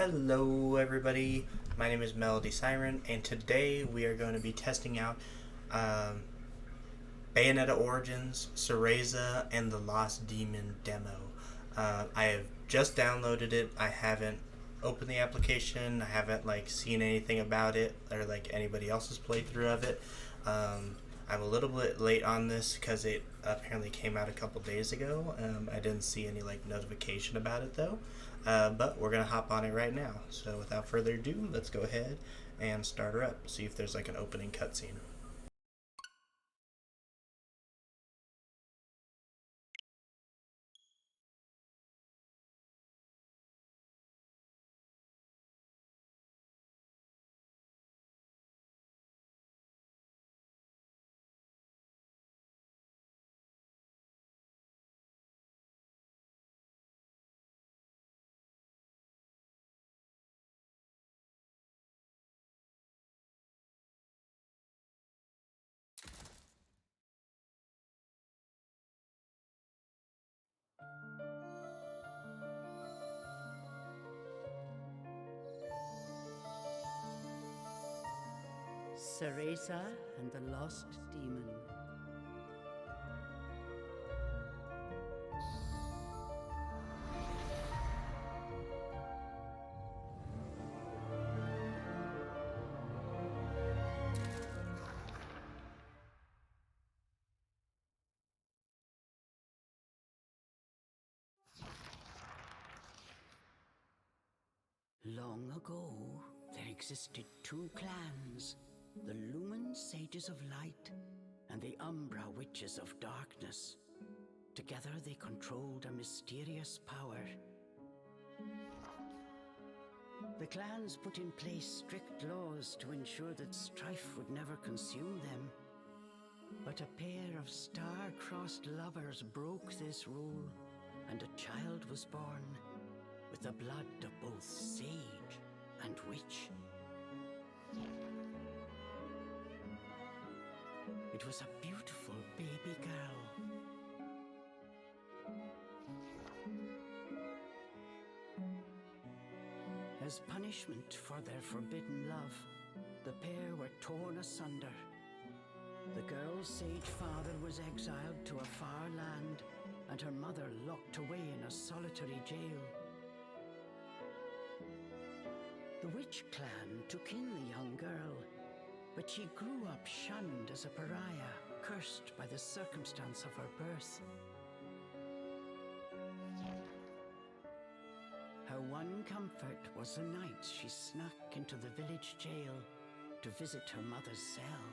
Hello everybody, my name is Melody Siren, and today we are going to be testing out um, Bayonetta Origins, Cereza, and the Lost Demon demo. I have just downloaded it. I haven't opened the application. I haven't seen anything about it or anybody else's playthrough of it. I'm a little bit late on this because it apparently came out a couple days ago. I didn't see any notification about it though. But we're gonna hop on it right now. So without further ado, let's go ahead and start her up. See if there's an opening cutscene. Cereza and the Lost Demon. Long ago, there existed two clans, the Lumen Sages of Light and the Umbra Witches of Darkness. Together they controlled a mysterious power. The clans put in place strict laws to ensure that strife would never consume them. But a pair of star-crossed lovers broke this rule, and a child was born with the blood of both sage and witch. It was a beautiful baby girl. As punishment for their forbidden love, the pair were torn asunder. The girl's sage father was exiled to a far land, and her mother locked away in a solitary jail. The witch clan took in the young girl, but she grew up shunned as a pariah, cursed by the circumstance of her birth. Her one comfort was the nights she snuck into the village jail to visit her mother's cell.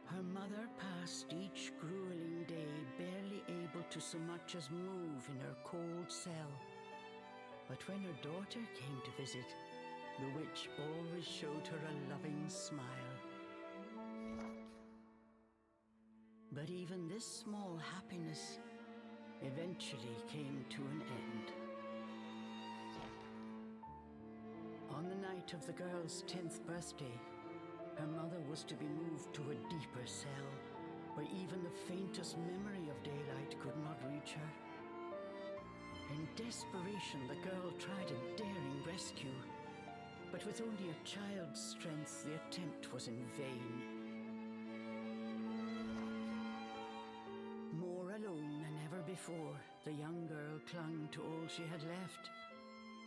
Her mother passed each grueling day barely able to so much as move in her cold cell. But when her daughter came to visit, the witch always showed her a loving smile. But even this small happiness eventually came to an end. On the night of the girl's 10th birthday, her mother was to be moved to a deeper cell, where even the faintest memory of daylight could not reach her. In desperation, the girl tried a daring rescue, but with only a child's strength, the attempt was in vain. More alone than ever before, the young girl clung to all she had left,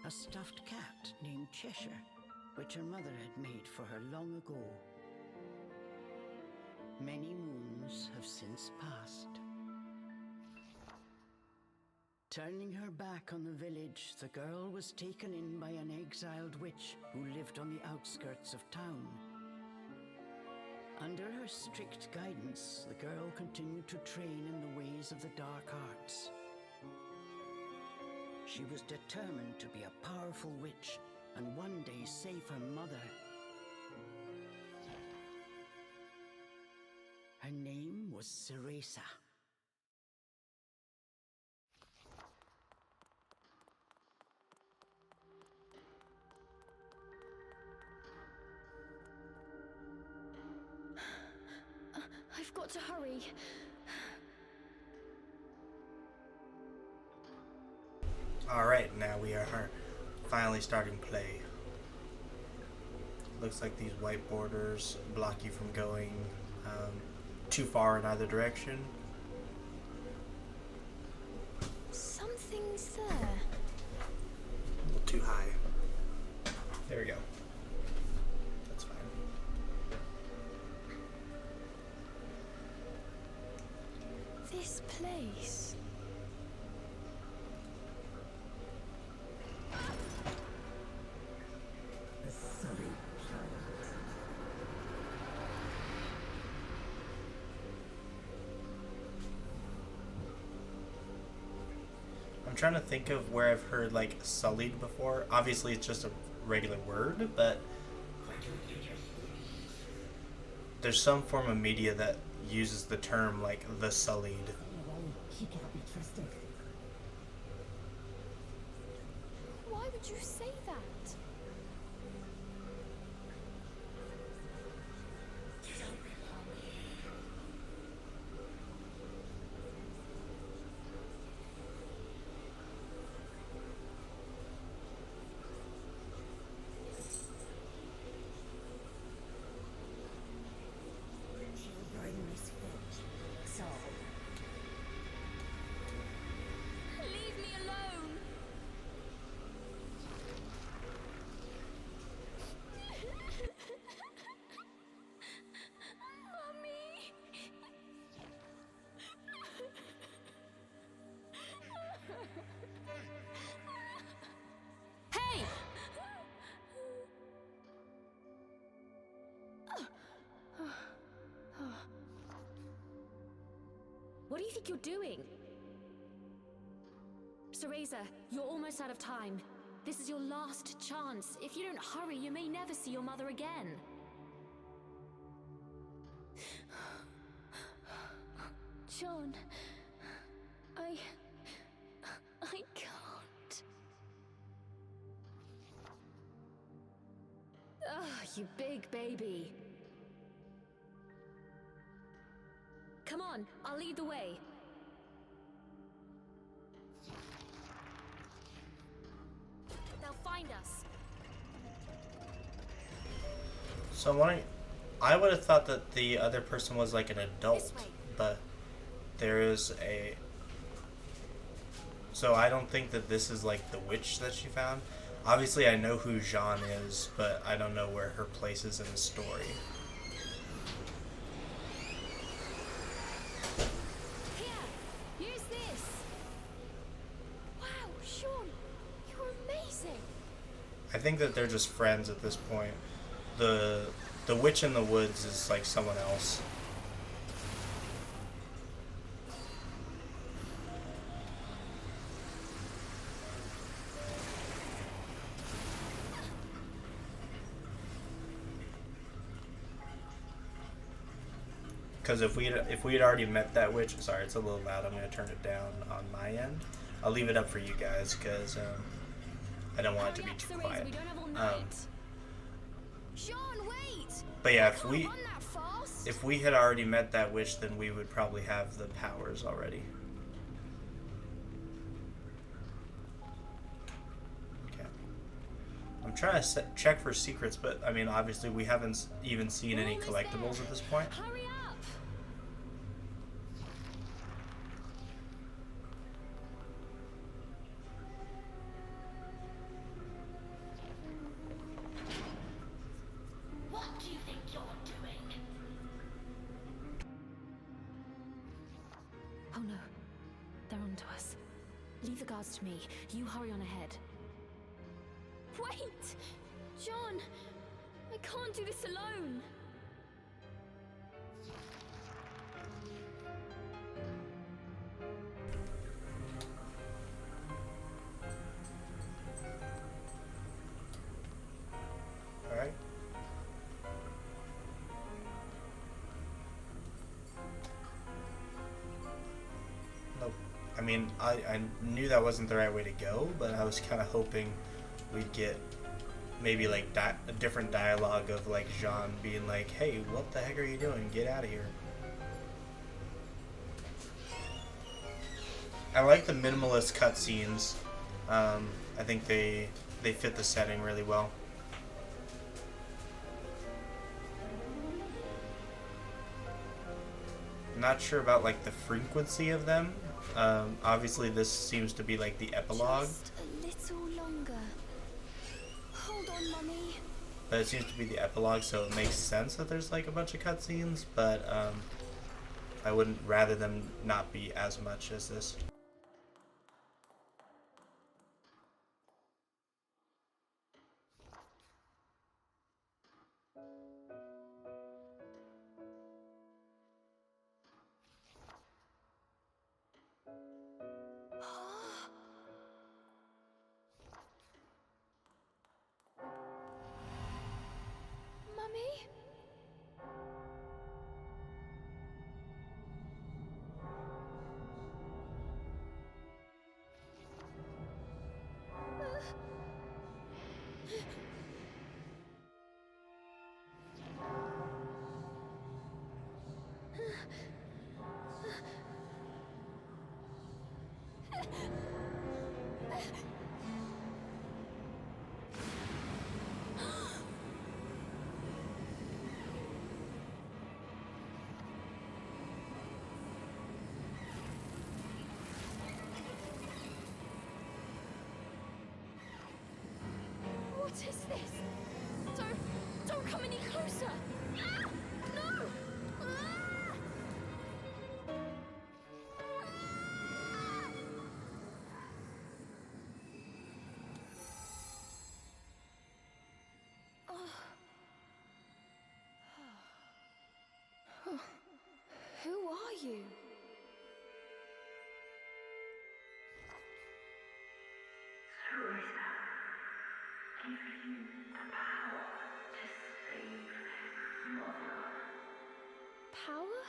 a stuffed cat named Cheshire, which her mother had made for her long ago. Many moons have since passed. Turning her back on the village, the girl was taken in by an exiled witch who lived on the outskirts of town. Under her strict guidance, the girl continued to train in the ways of the dark arts. She was determined to be a powerful witch and one day save her mother. Her name was Cereza. I've got to hurry. Alright, now we are finally starting play. Looks like these white borders block you from going too far in either direction. Something's there. A little too high. There we go. That's fine. This place. I'm trying to think of where I've heard like sullied before. Obviously it's just a regular word, but there's some form of media that uses the term like the sullied. He cannot be trusted. Why would you say that? Children misfit. So, Leave me alone. Mummy. Hey! What do you think you're doing? Cereza, you're almost out of time. This is your last chance. If you don't hurry, you may never see your mother again. John, I can't. Ah, you big baby. Come on, I'll lead the way. They'll find us. So I'm wondering, I would have thought that the other person was like an adult, This way. but there is a... So I don't think that this is like the witch that she found. Obviously I know who Jean is, but I don't know where her place is in the story. Here, use this. Wow, Sean, you're amazing. I think that they're just friends at this point. The witch in the woods is like someone else. Because if we had already met that witch, sorry, it's a little loud. I'm gonna turn it down on my end. I'll leave it up for you guys because I don't want it to Hurry be up, too Cereza, quiet. we don't have all night. Sean, wait. But yeah, I can't run that fast. if we had already met that witch, then we would probably have the powers already. Okay. I'm trying to check for secrets, but I mean, obviously, we haven't even seen We're any almost collectibles there. at this point. Hurry up. what do you think you're doing? Oh no, they're onto us. Leave the guards to me. You hurry on ahead. Wait! John! I can't do this alone! Alright. Nope. I mean, I knew that wasn't the right way to go, but I was kind of hoping we'd get maybe like a different dialogue of like Jean being like, hey, what the heck are you doing? Get out of here. I like the minimalist cutscenes. I think they they fit the setting really well. Not sure about like the frequency of them. Obviously this seems to be like the epilogue. Just a little longer. Hold on, Mummy. But it seems to be the epilogue, so it makes sense that there's like a bunch of cutscenes, but I wouldn't rather them not be as much as this. Mummy? What is this? Don't come any closer! Ah! No! Ah! Oh. Who are you? Cereza, give you the power to save Mother. Power?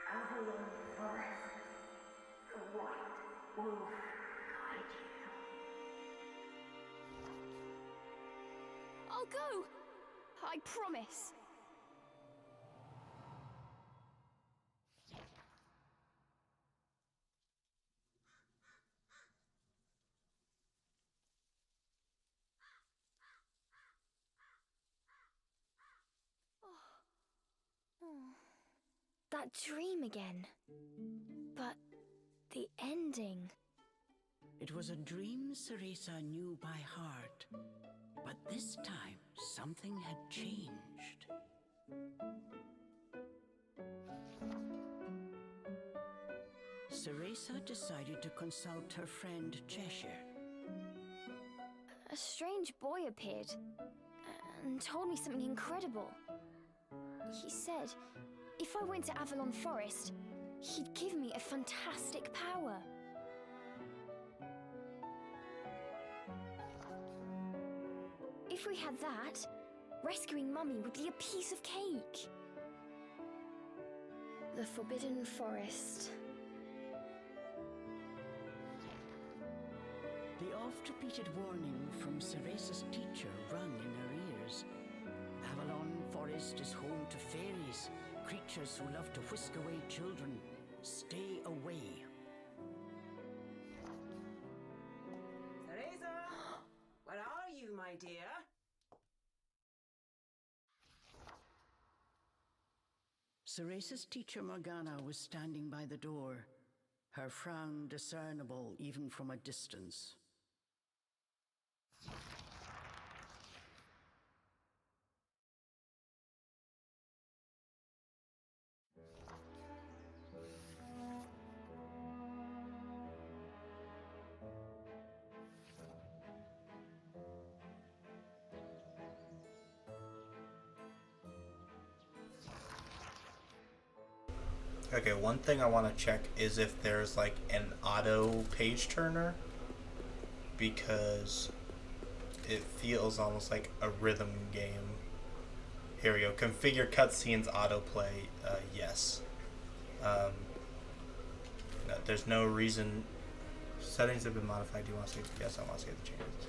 Avalon Forest, the White Wolf guide you. I'll go! I promise. That dream again. But the ending. It was a dream Cereza knew by heart, but this time something had changed. Cereza decided to consult her friend Cheshire. A strange boy appeared and told me something incredible. He said if I went to Avalon Forest, he'd give me a fantastic power. If we had that, rescuing Mummy would be a piece of cake. The Forbidden Forest. The oft-repeated warning from Cereza's teacher rung in her ears. Avalon Forest is home to fairies, creatures who love to whisk away children. Stay away. Cereza! Where are you, my dear? Cereza's teacher Morgana was standing by the door, her frown discernible even from a distance. Okay, one thing I want to check is if there's like an auto page turner, because it feels almost like a rhythm game. Here we go. Configure cutscenes autoplay. Yes. No, there's no reason. Settings have been modified. Do you want to save? Yes, I want to save the changes.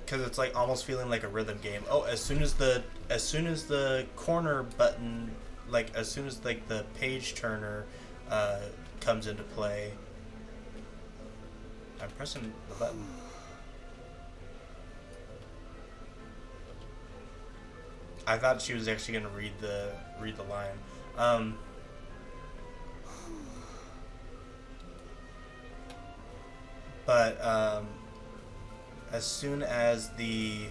Because it's like almost feeling like a rhythm game. Oh, as soon as the corner button like as soon as like the page turner comes into play. I'm pressing the button. I thought she was actually gonna read the line. But as soon as the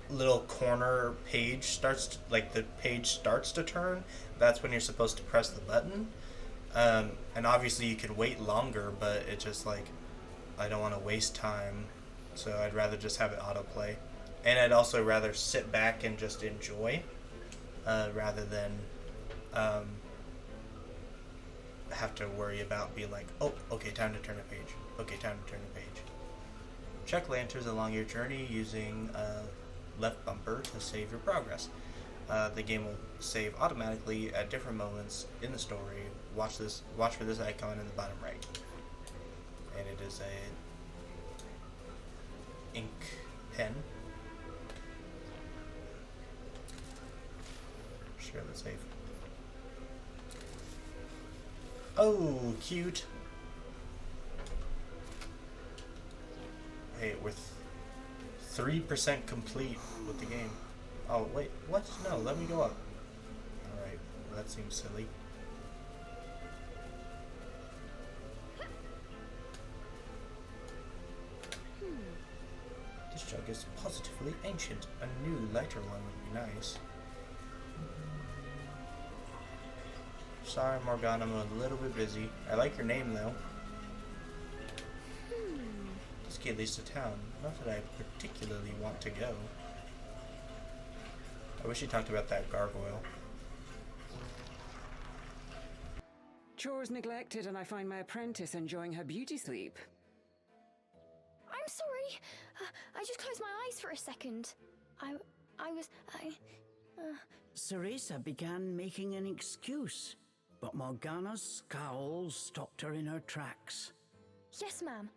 little corner page starts, like the page starts to turn, that's when you're supposed to press the button. And obviously you could wait longer, but it's just like, I don't want to waste time, so I'd rather just have it autoplay. And I'd also rather sit back and just enjoy, rather than have to worry about being like, oh, okay, time to turn a page. Okay, time to turn a page. Check lanterns along your journey using left bumper to save your progress. The game will save automatically at different moments in the story. Watch for this icon in the bottom right. And it is a ink pen. Share the save. Oh, cute. Hey, we're 3% complete with the game. Oh, wait, what? No, let me go up. Alright, well, that seems silly. This jug is positively ancient. A new, lighter one would be nice. Sorry, Morgana, I'm a little bit busy. I like your name, though. This gate leads to town. Not that I particularly want to go. I wish you talked about that gargoyle. Chores neglected, and I find my apprentice enjoying her beauty sleep. I'm sorry. I just closed my eyes for a second. I Cereza began making an excuse, but Morgana's scowl stopped her in her tracks. Yes, ma'am.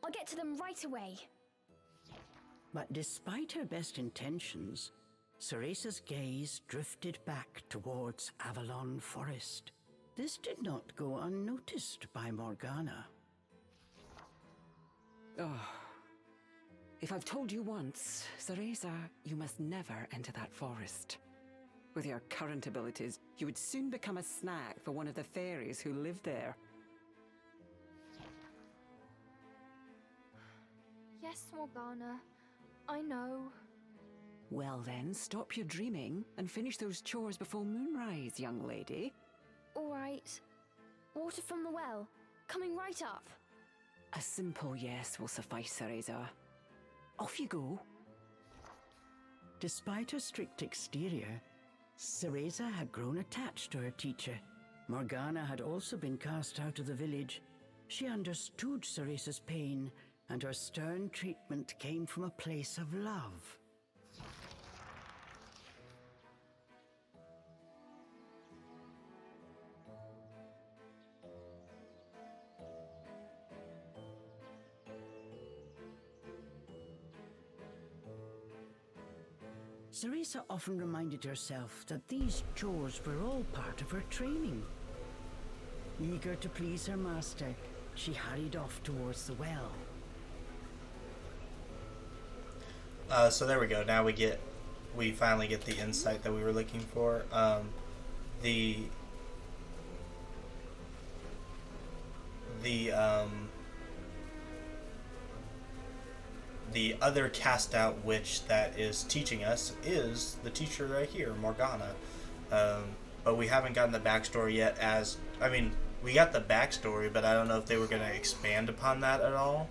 I'll get to them right away. But despite her best intentions, Cereza's gaze drifted back towards Avalon Forest. This did not go unnoticed by Morgana. Oh. If I've told you once, Cereza, you must never enter that forest. With your current abilities, you would soon become a snack for one of the fairies who live there. Yes, Morgana. I know. Well then, stop your dreaming and finish those chores before moonrise, young lady. All right. Water from the well. Coming right up. A simple yes will suffice, Cereza. Off you go. Despite her strict exterior, Cereza had grown attached to her teacher. Morgana had also been cast out of the village. She understood Cereza's pain, and her stern treatment came from a place of love. Cereza often reminded herself that these chores were all part of her training. Eager to please her master, she hurried off towards the well. So there we go. Now we finally get the insight that we were looking for. The other cast out witch that is teaching us is the teacher right here, Morgana. But we haven't gotten the backstory yet. We got the backstory, but I don't know if they were going to expand upon that at all.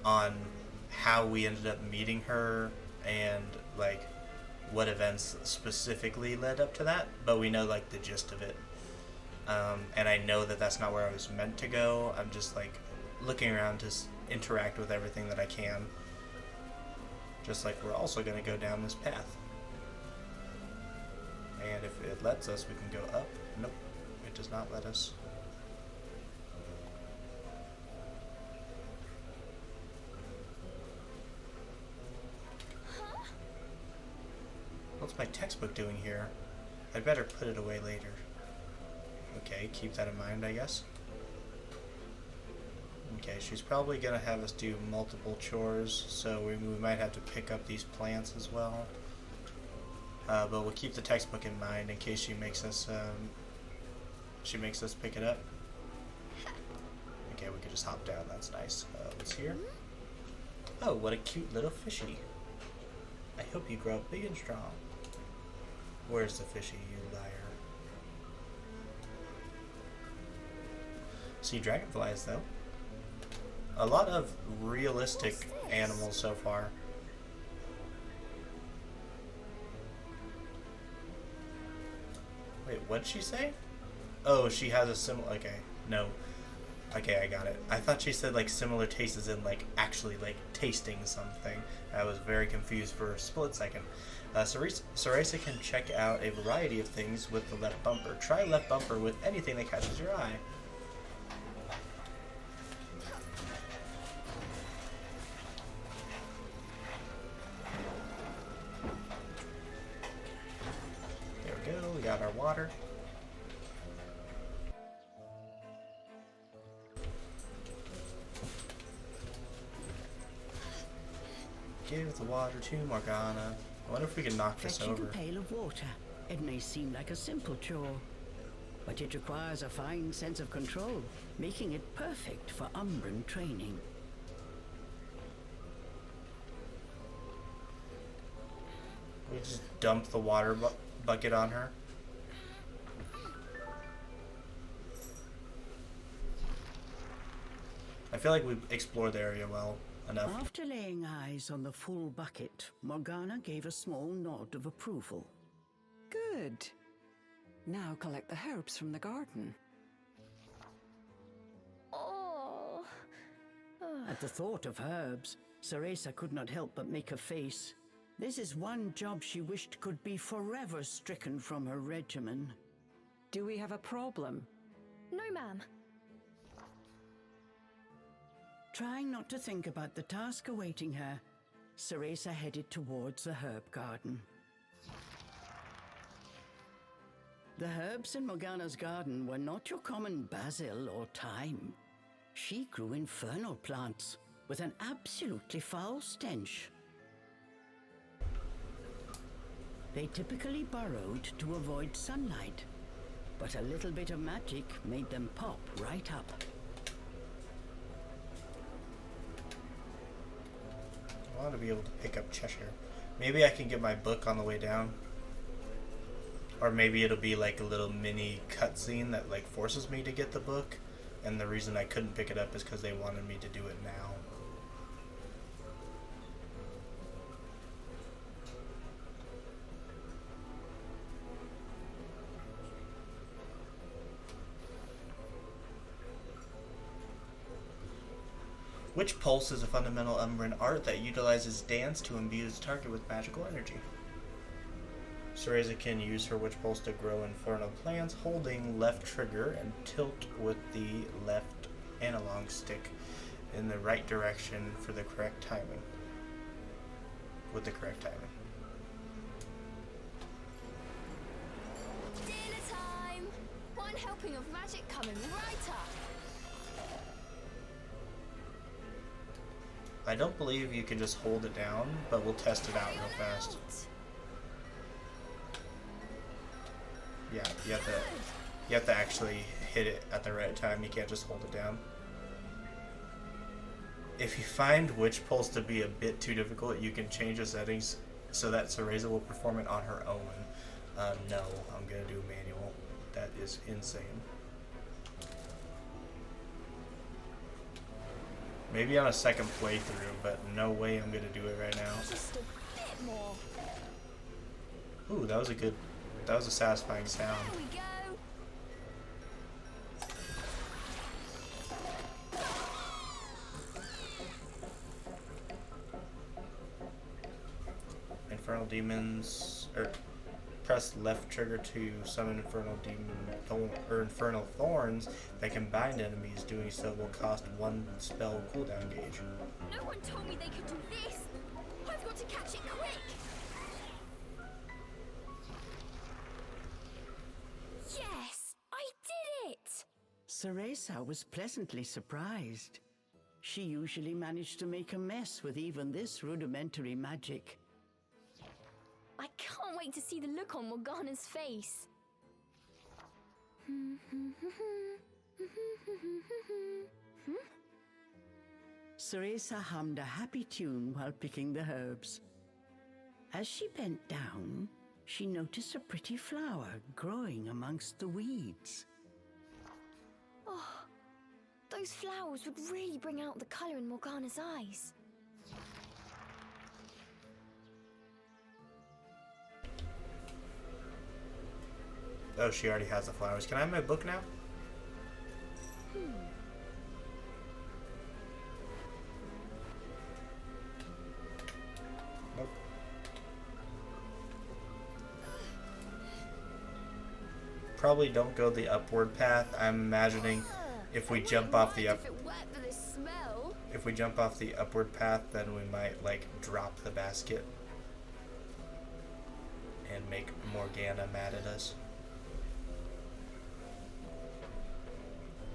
On how we ended up meeting her and like what events specifically led up to that. But we know like the gist of it. And I know that that's not where I was meant to go. I'm just like looking around to interact with everything that I can. Just like we're also going to go down this path. And if it lets us, we can go up. Nope, it does not let us. my textbook doing here? I'd better put it away later. Okay, keep that in mind, I guess. Okay, she's probably gonna have us do multiple chores, so we might have to pick up these plants as well. But we'll keep the textbook in mind in case she makes us pick it up. Okay, we can just hop down. That's nice. What's here? Oh, what a cute little fishy. I hope you grow up big and strong. Where's the fishy, you liar? See dragonflies, though. A lot of realistic animals so far. Wait, what'd she say? Oh, she has a similar... Okay, no. Okay, I got it. I thought she said, like, similar tastes as in, like, actually, like, tasting something. I was very confused for a split second. Cereza can check out a variety of things with the left bumper. Try left bumper with anything that catches your eye. There we go. We got our water. Give the water to Morgana. I wonder if we can knock this Fetching over. a pail of water. It may seem like a simple chore, but it requires a fine sense of control, making it perfect for Umbran training. We just dump the water bucket on her. I feel like we've explored the area well enough. After laying eyes on the full bucket, Morgana gave a small nod of approval. Good. Now collect the herbs from the garden. Oh. At the thought of herbs, Cereza could not help but make a face. This is one job she wished could be forever stricken from her regimen. Do we have a problem? No, ma'am. Trying not to think about the task awaiting her, Cereza headed towards the herb garden. The herbs in Morgana's garden were not your common basil or thyme. She grew infernal plants with an absolutely foul stench. They typically burrowed to avoid sunlight, but a little bit of magic made them pop right up. I want to be able to pick up Cheshire. Maybe I can get my book on the way down. Or maybe it'll be like a little mini cutscene that like forces me to get the book. And the reason I couldn't pick it up is because they wanted me to do it now. Which pulse is a fundamental Umbran art that utilizes dance to imbue its target with magical energy? Cereza can use her Witch Pulse to grow infernal plants, holding left trigger and tilt with the left analog stick in the right direction for the correct timing. With the correct timing. Dinner time! One helping of magic coming right up. I don't believe you can just hold it down, but we'll test it out real fast. Yeah, you have to actually hit it at the right time. You can't just hold it down. If you find Witch Pulse to be a bit too difficult, you can change the settings so that Cereza will perform it on her own. No, I'm gonna do manual. That is insane. Maybe on a second playthrough, but no way I'm gonna do it right now. Just a bit more. Ooh, that was a satisfying sound. There we go. Infernal demons, press left trigger to summon infernal demon infernal thorns that can bind enemies. Doing so will cost 1 spell cooldown gauge. No one told me they could do this. I've got to catch it quick. Cereza was pleasantly surprised. She usually managed to make a mess with even this rudimentary magic. I can't wait to see the look on Morgana's face. Cereza hummed a happy tune while picking the herbs. As she bent down, she noticed a pretty flower growing amongst the weeds. Oh, those flowers would really bring out the colour in Morgana's eyes. Oh, she already has the flowers. Can I have my book now? Nope. Probably don't go the upward path. I'm imagining if we jump off the if we jump off the upward path, then we might like drop the basket and make Morgana mad at us.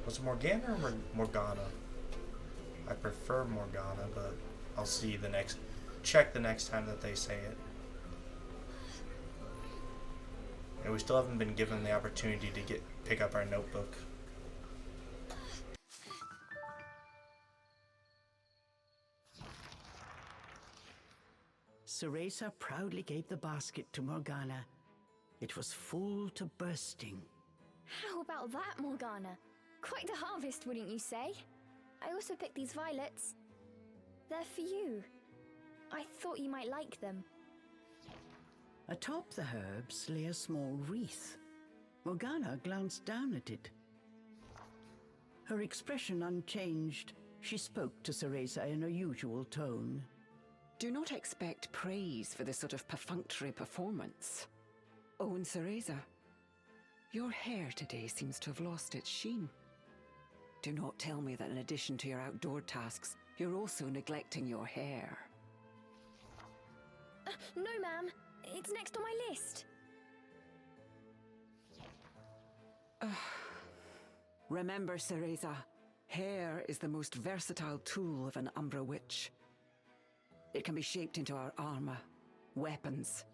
Was it Morgana or Morgana? I prefer Morgana, but I'll see check the next time that they say it. And we still haven't been given the opportunity to pick up our notebook. Cereza proudly gave the basket to Morgana. It was full to bursting. How about that, Morgana? Quite the harvest, wouldn't you say? I also picked these violets. They're for you. I thought you might like them. Atop the herbs lay a small wreath. Morgana glanced down at it. Her expression unchanged, she spoke to Cereza in her usual tone. Do not expect praise for this sort of perfunctory performance. Oh, and Cereza, your hair today seems to have lost its sheen. Do not tell me that in addition to your outdoor tasks, you're also neglecting your hair. No, ma'am. It's next on my list. Remember, Cereza, hair is the most versatile tool of an Umbra witch. It can be shaped into our armor, weapons,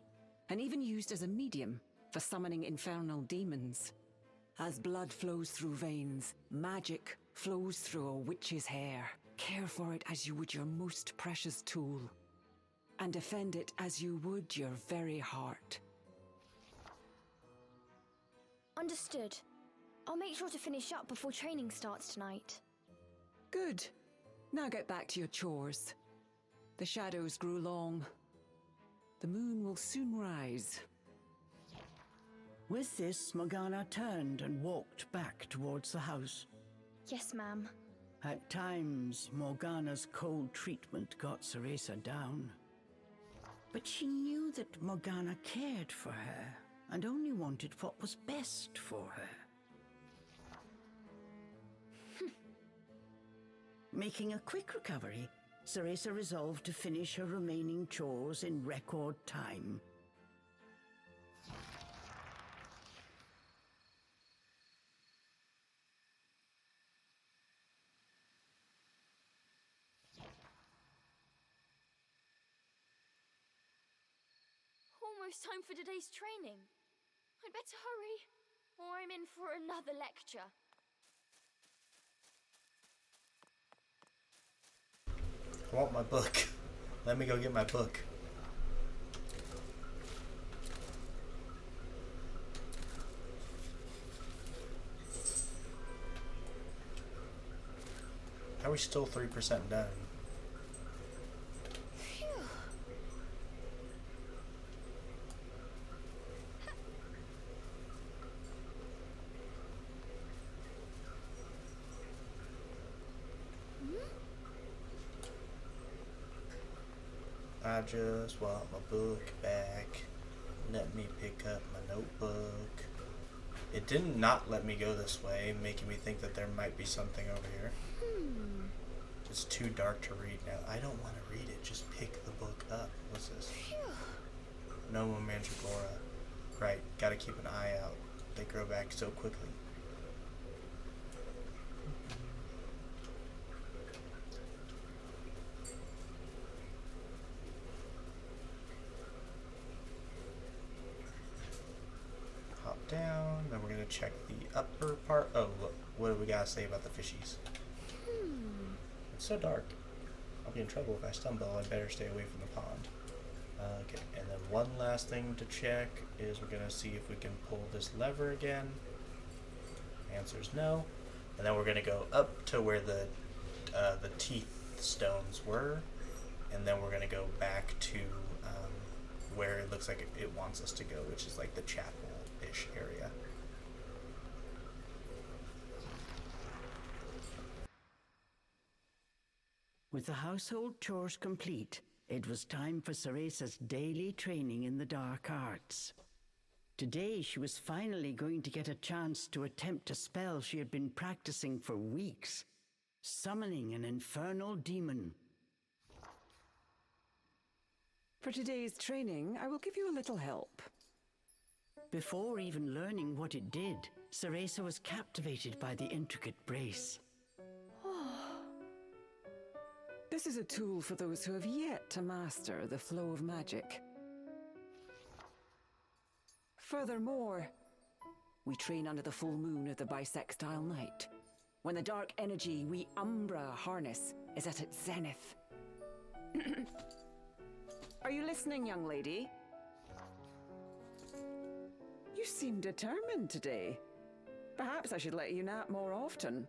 and even used as a medium for summoning infernal demons. As blood flows through veins, magic flows through a witch's hair. Care for it as you would your most precious tool, and defend it as you would your very heart. Understood. I'll make sure to finish up before training starts tonight. Good. Now get back to your chores. The shadows grew long. The moon will soon rise. With this, Morgana turned and walked back towards the house. Yes, ma'am. At times, Morgana's cold treatment got Cereza down. But she knew that Morgana cared for her and only wanted what was best for her. Making a quick recovery, Cereza resolved to finish her remaining chores in record time. Almost time for today's training. I'd better hurry, or I'm in for another lecture. I want my book. Let me go get my book. How are we still 3% done? I just want my book back. Let me pick up my notebook. It didn't not let me go this way, making me think that there might be something over here. It's too dark to read now. I don't want to read it. Just pick the book up. What's this? No more Mandragora. Right, gotta keep an eye out. They grow back so quickly. check the upper part. Oh, look, what do we gotta say about the fishies? It's so dark. I'll be in trouble if I stumble. I better stay away from the pond. Okay, and then one last thing to check is we're gonna see if we can pull this lever again. Answer's no. And then we're gonna go up to where the teeth stones were, and then we're gonna go back to where it looks like it wants us to go, which is like the chapel-ish area. With the household chores complete, it was time for Cereza's daily training in the dark arts. Today she was finally going to get a chance to attempt a spell she had been practicing for weeks, summoning an infernal demon. For today's training, I will give you a little help. Before even learning what it did, Cereza was captivated by the intricate brace. This is a tool for those who have yet to master the flow of magic. Furthermore, we train under the full moon of the bisextile night, when the dark energy we Umbra harness is at its zenith. Are you listening, young lady? You seem determined today. Perhaps I should let you nap more often.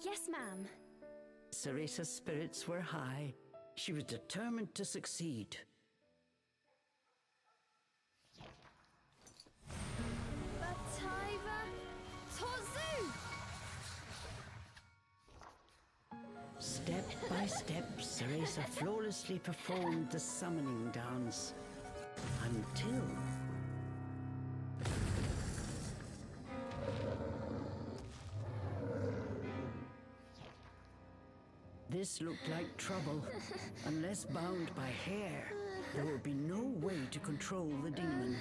Yes, ma'am. Cereza's spirits were high. She was determined to succeed. Bataiva Tozu! Step by step, Cereza flawlessly performed the summoning dance. Until... This looked like trouble. Unless bound by hair, there would be no way to control the demon.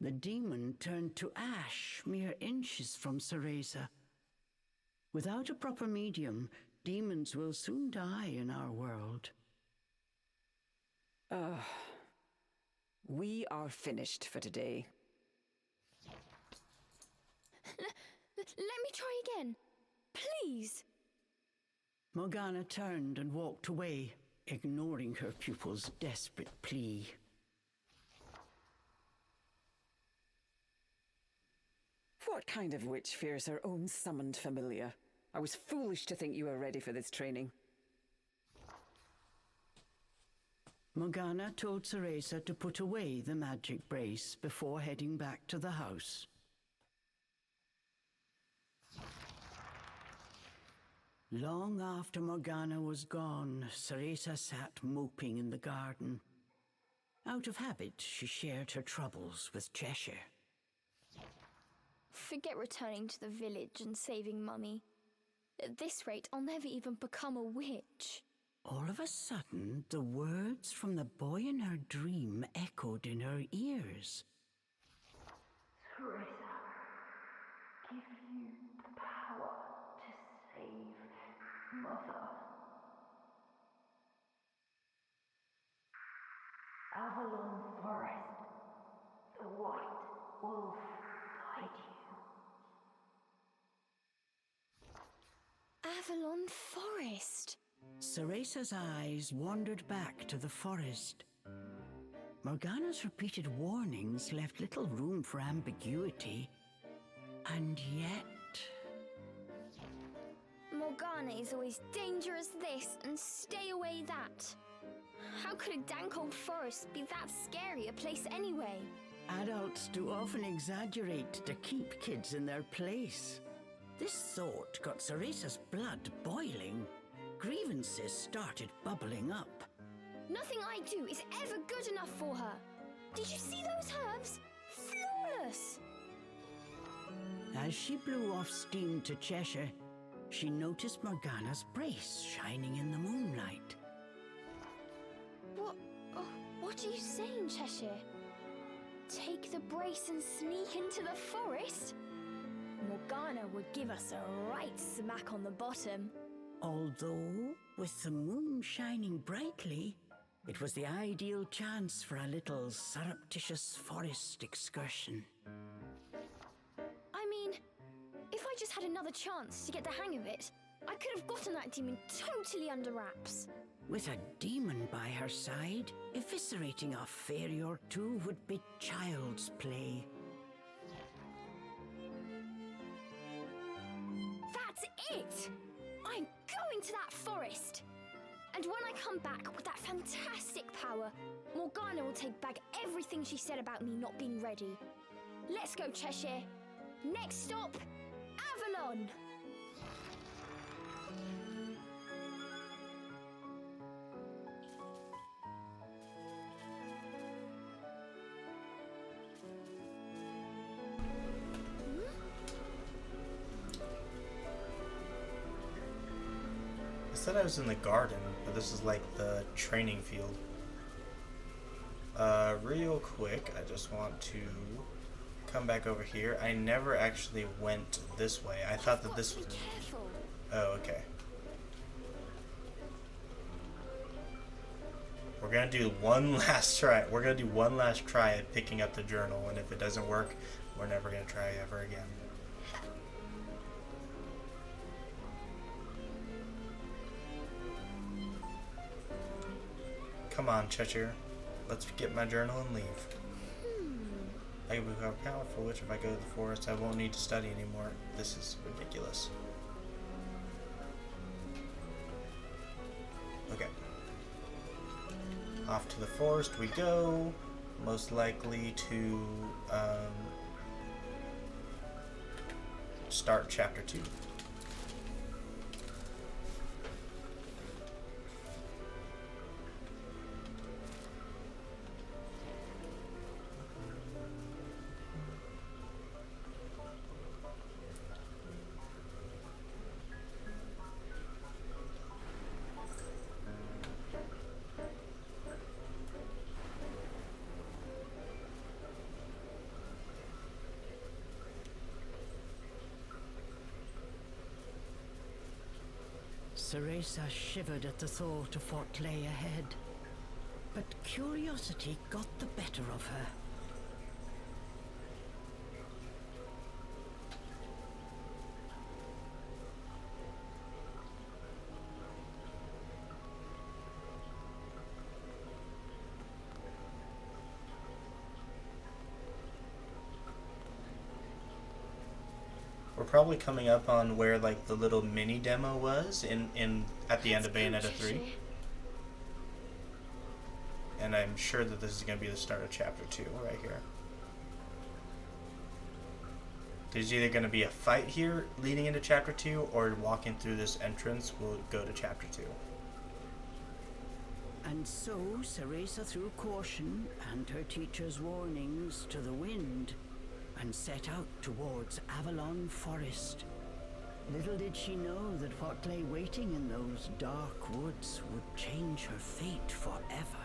The demon turned to ash mere inches from Cereza. Without a proper medium, demons will soon die in our world. We are finished for today. Let me try again. Please. Morgana turned and walked away, ignoring her pupil's desperate plea. What kind of witch fears her own summoned familiar? I was foolish to think you were ready for this training. Morgana told Cereza to put away the magic brace before heading back to the house. Long after Morgana was gone, Cereza sat moping in the garden. Out of habit, she shared her troubles with Cheshire. Forget returning to the village and saving Mummy. At this rate, I'll never even become a witch. All of a sudden, the words from the boy in her dream echoed in her ears. Cereza, give you the power to save Mother. Avalon Forest, the White Wolf guide you. Avalon Forest. Cereza's eyes wandered back to the forest. Morgana's repeated warnings left little room for ambiguity. And yet... Morgana is always dangerous this and stay away that. How could a dank old forest be that scary a place anyway? Adults do often exaggerate to keep kids in their place. This thought got Cereza's blood boiling. Grievances started bubbling up. Nothing I do is ever good enough for her. Did you see those herbs? Flawless! As she blew off steam to Cheshire, she noticed Morgana's brace shining in the moonlight. What are you saying, Cheshire? Take the brace and sneak into the forest? Morgana would give us a right smack on the bottom. Although, with the moon shining brightly, it was the ideal chance for a little surreptitious forest excursion. I mean, if I just had another chance to get the hang of it, I could have gotten that demon totally under wraps. With a demon by her side, eviscerating a fairy or two would be child's play. That's it! I'm going to that forest! And when I come back with that fantastic power, Morgana will take back everything she said about me not being ready. Let's go, Cheshire. Next stop, Avalon! I said I was in the garden, but this is like the training field. Real quick, I just want to come back over here. I never actually went this way. I thought that this was... Be careful. Oh, okay. We're gonna do one last try. We're gonna do one last try at picking up the journal, and if it doesn't work, we're never gonna try ever again. Come on, Cheshire. Let's get my journal and leave. I will become powerful, which if I go to the forest, I won't need to study anymore. This is ridiculous. Okay. Off to the forest we go. Most likely to start chapter 2. Cereza shivered at the thought of what lay ahead, but curiosity got the better of her. We're probably coming up on where like the little mini demo was in at the end of Bayonetta 3. And I'm sure that this is going to be the start of chapter 2 right here. There's either going to be a fight here leading into chapter 2, or walking through this entrance will go to chapter 2. And so Cereza threw caution and her teacher's warnings to the wind and set out towards Avalon Forest. Little did she know that what lay waiting in those dark woods would change her fate forever.